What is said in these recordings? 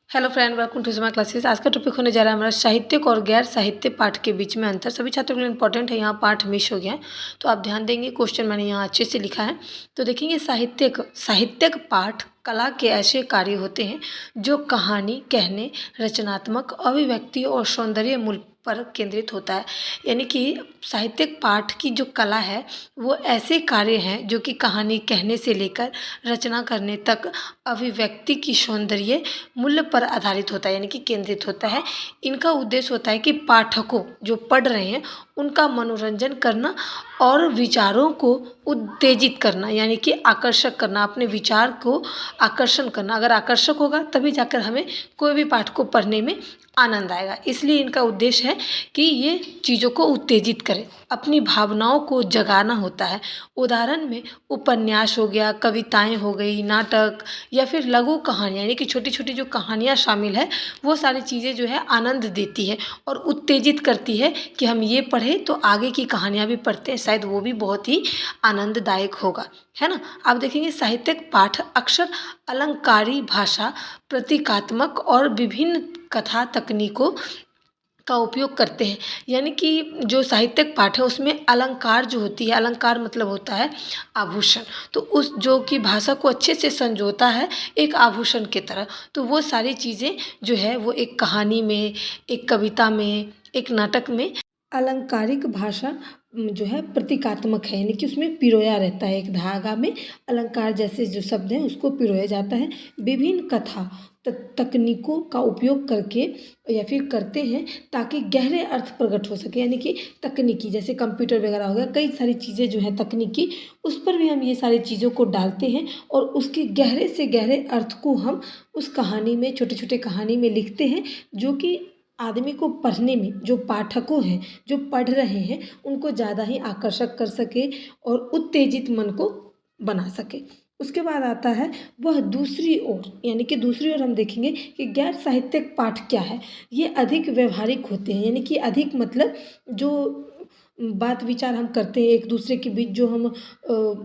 Hello friend, welcome to my classes. आज का topic होने जा रहा है हमारा साहित्यिक और गैर साहित्य पाठ के बीच में अंतर। सभी छात्रों के लिए इंपॉर्टेंट है, यहाँ पाठ मिस हो गया है तो आप ध्यान देंगे। क्वेश्चन मैंने यहाँ अच्छे से लिखा है तो देखेंगे। साहित्यिक पाठ कला के ऐसे कार्य होते हैं जो कहानी कहने, रचनात्मक अभिव्यक्ति और सौंदर्य मूल्य पर केंद्रित होता है। यानी कि साहित्यिक पाठ की जो कला है वो ऐसे कार्य हैं जो कि कहानी कहने से लेकर रचना करने तक अभिव्यक्ति की सौंदर्य मूल्य पर आधारित होता है, यानी कि केंद्रित होता है। इनका उद्देश्य होता है कि पाठकों जो पढ़ रहे हैं उनका मनोरंजन करना और विचारों को उत्तेजित करना, यानी कि आकर्षक करना, अपने विचार को आकर्षण करना। अगर आकर्षक होगा तभी जाकर हमें कोई भी पाठ को पढ़ने में आनंद आएगा। इसलिए इनका उद्देश्य है कि ये चीज़ों को उत्तेजित करें, अपनी भावनाओं को जगाना होता है। उदाहरण में उपन्यास हो गया, कविताएं हो गई, नाटक या फिर लघु कहानियाँ, यानी कि छोटी छोटी जो कहानियाँ शामिल है वो सारी चीज़ें जो है आनंद देती है और उत्तेजित करती है कि हम ये पढ़ें तो आगे की कहानियाँ भी पढ़ते हैं, शायद वो भी बहुत ही आनंददायक होगा, है ना। आप देखेंगे साहित्यिक पाठ अक्सर अलंकारी भाषा, प्रतीकात्मक और विभिन्न कथा तकनीकों का उपयोग करते हैं। यानी कि जो साहित्यिक पाठ है उसमें अलंकार जो होती है, अलंकार मतलब होता है आभूषण, तो उस जो कि भाषा को अच्छे से संजोता है एक आभूषण की तरह। तो वो सारी चीज़ें जो है वो एक कहानी में, एक कविता में, एक नाटक में अलंकारिक भाषा जो है प्रतीकात्मक है, यानी कि उसमें पिरोया रहता है। एक धागा में अलंकार जैसे जो शब्द हैं उसको पिरोया जाता है। विभिन्न कथा तकनीकों का उपयोग करके या फिर करते हैं ताकि गहरे अर्थ प्रकट हो सके। यानी कि तकनीकी जैसे कंप्यूटर वगैरह हो गया, कई सारी चीज़ें जो है तकनीकी, उस पर भी हम ये सारी चीज़ों को डालते हैं और उसके गहरे से गहरे अर्थ को हम उस कहानी में, छोटे छोटे कहानी में लिखते हैं, जो कि आदमी को पढ़ने में, जो पाठकों हैं जो पढ़ रहे हैं उनको ज़्यादा ही आकर्षक कर सके और उत्तेजित मन को बना सके। उसके बाद आता है वह दूसरी ओर, यानी कि दूसरी ओर हम देखेंगे कि गैर साहित्यिक पाठ क्या है। ये अधिक व्यवहारिक होते हैं, यानी कि अधिक मतलब जो बात विचार हम करते हैं एक दूसरे के बीच, जो हम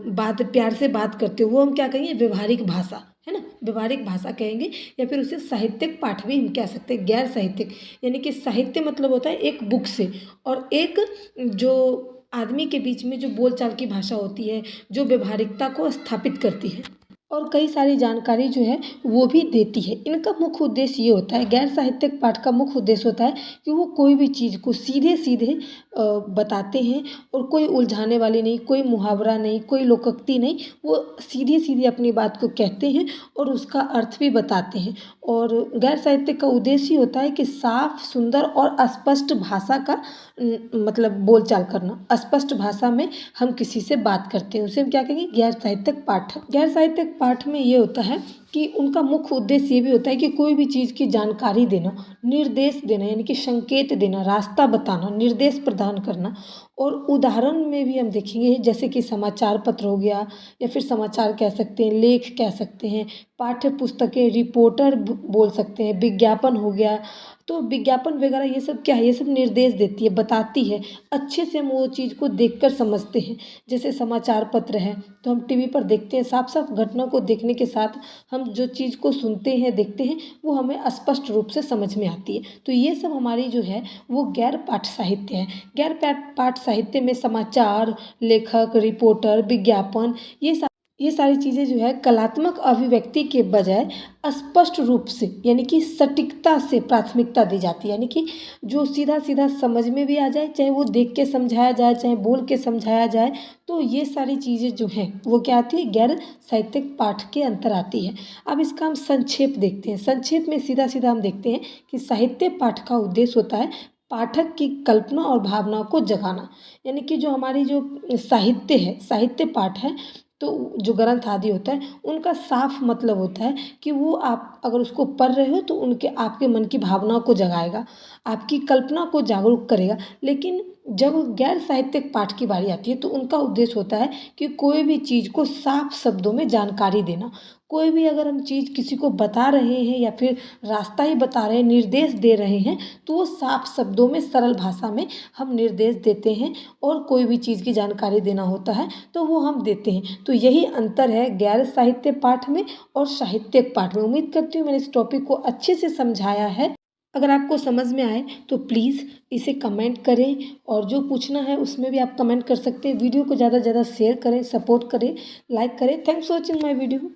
बात प्यार से बात करते हैं वो हम क्या कहेंगे, व्यवहारिक भाषा, है ना, व्यवहारिक भाषा कहेंगे। या फिर उसे साहित्यिक पाठ भी हम कह सकते हैं। गैर साहित्यिक यानी कि साहित्य मतलब होता है एक बुक से, और एक जो आदमी के बीच में जो बोलचाल की भाषा होती है, जो व्यवहारिकता को स्थापित करती है और कई सारी जानकारी जो है वो भी देती है। इनका मुख्य उद्देश्य ये होता है, गैर साहित्यिक पाठ का मुख्य उद्देश्य होता है कि वो कोई भी चीज़ को सीधे सीधे बताते हैं और कोई उलझाने वाली नहीं, कोई मुहावरा नहीं, कोई लोकोक्ति नहीं, वो सीधी सीधी अपनी बात को कहते हैं और उसका अर्थ भी बताते हैं। और गैर साहित्यिक का उद्देश्य ही होता है कि साफ, सुंदर और स्पष्ट भाषा का मतलब बोलचाल करना। स्पष्ट भाषा में हम किसी से बात करते हैं उसे हम क्या कहेंगे, गैर साहित्यिक पाठ। गैर साहित्यिक पाठ में ये होता है कि उनका मुख्य उद्देश्य ये भी होता है कि कोई भी चीज़ की जानकारी देना, निर्देश देना, यानी कि संकेत देना, रास्ता बताना, निर्देश प्रदान करना। और उदाहरण में भी हम देखेंगे जैसे कि समाचार पत्र हो गया, या फिर समाचार कह सकते हैं, लेख कह सकते हैं, पाठ्य पुस्तकें, रिपोर्टर बोल सकते हैं, विज्ञापन हो गया। तो विज्ञापन वगैरह ये सब क्या है, ये सब निर्देश देती है, बताती है। अच्छे से हम वो चीज़ को देखकर समझते हैं। जैसे समाचार पत्र है तो हम टीवी पर देखते हैं, साफ साफ घटना को देखने के साथ हम जो चीज़ को सुनते हैं, देखते हैं, वो हमें स्पष्ट रूप से समझ में आती है। तो ये सब हमारी जो है वो गैर पाठ साहित्य है। गैर पाठ साहित्य में समाचार, लेखक, रिपोर्टर, विज्ञापन, ये सारी चीज़ें जो है कलात्मक अभिव्यक्ति के बजाय स्पष्ट रूप से, यानी कि सटीकता से प्राथमिकता दी जाती है। यानी कि जो सीधा सीधा समझ में भी आ जाए, चाहे वो देख के समझाया जाए, चाहे बोल के समझाया जाए, तो ये सारी चीज़ें जो हैं वो क्या आती है, गैर साहित्यिक पाठ के अंतर आती है। अब इसका हम संक्षेप देखते हैं। संक्षेप में सीधा सीधा हम देखते हैं कि साहित्य पाठ का उद्देश्य होता है पाठक की कल्पना और भावनाओं को जगाना। यानी कि जो हमारी जो साहित्य है, साहित्य पाठ है, तो जो ग्रंथ आदि होता है उनका साफ मतलब होता है कि वो आप अगर उसको पढ़ रहे हो तो उनके आपके मन की भावनाओं को जगाएगा, आपकी कल्पना को जागरूक करेगा। लेकिन जब गैर साहित्यिक पाठ की बारी आती है तो उनका उद्देश्य होता है कि कोई भी चीज़ को साफ शब्दों में जानकारी देना, कोई भी अगर हम चीज़ किसी को बता रहे हैं या फिर रास्ता ही बता रहे हैं, निर्देश दे रहे हैं, तो वो साफ शब्दों में सरल भाषा में हम निर्देश देते हैं। और कोई भी चीज़ की जानकारी देना होता है तो वो हम देते हैं। तो यही अंतर है गैर साहित्य पाठ में और साहित्यिक पाठ में। उम्मीद करती हूँ मैंने इस टॉपिक को अच्छे से समझाया है। अगर आपको समझ में आए तो प्लीज़ इसे कमेंट करें, और जो पूछना है उसमें भी आप कमेंट कर सकते हैं। वीडियो को ज़्यादा से ज़्यादा शेयर करें, सपोर्ट करें, लाइक करें। Thanks for watching my video.